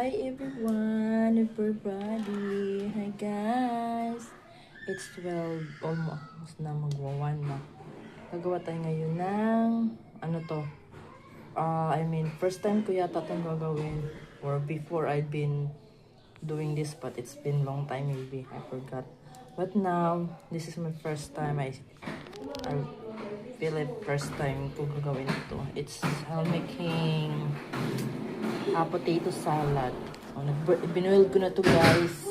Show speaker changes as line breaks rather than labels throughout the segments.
Hi everyone, everybody. Hi guys. It's 12, almost na magwa-1 na. Gagawa tayo ngayon ng, ano to? First time ko yata itong gagawin. Or before I've been doing this, but it's been long time maybe. I forgot. But now, this is my first time. I feel like first time ko gagawin ito. I'm making potato salad. Binuil ko na to guys.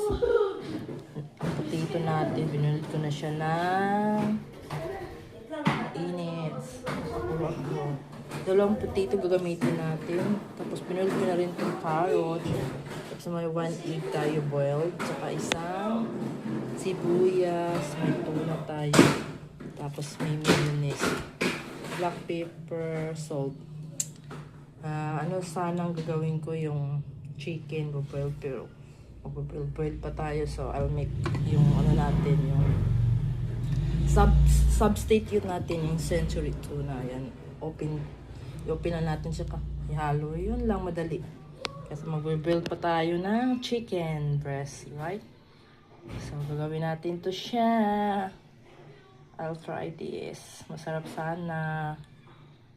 Ang potato natin, binuil ko na siya ng init. Nakulog ko. Dalawang potato gagamitin natin. Tapos binuil ko na rin itong carrot. Tapos may 1 egg tayo boiled. Saka isang sibuyas. May tuna tayo. Tapos may mayonnaise. Black pepper, salt. Sanang gagawin ko yung chicken boiled, pero boiled pa tayo, so I'll make yung natin, yung substitute natin yung century tuna. Yan, open na natin siya, ihalo, yun lang, madali kasi mag-build pa tayo ng chicken breast, right? So gagawin natin to siya. I'll try this, masarap sana.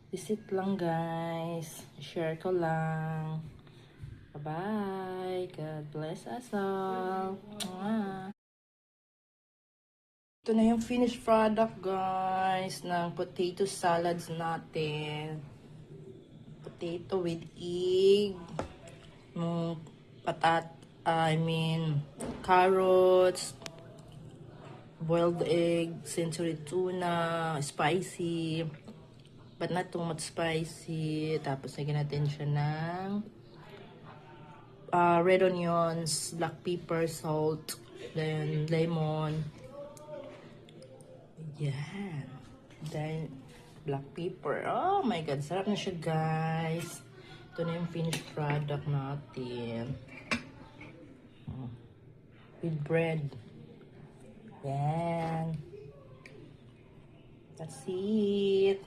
Visit lang guys. Share ko lang. Bye-bye. God bless us all. Mwah. Ito na yung finished product guys ng potato salads natin. Potato with egg. Carrots. Boiled egg. Century tuna. Spicy. But not too much spicy. Tapos lagyan natin siya ng red onions, black pepper, salt, then lemon. Yan. Then black pepper. Oh my god, sarap na siya guys. Ito na yung finished product natin. With bread. Yan. That's it.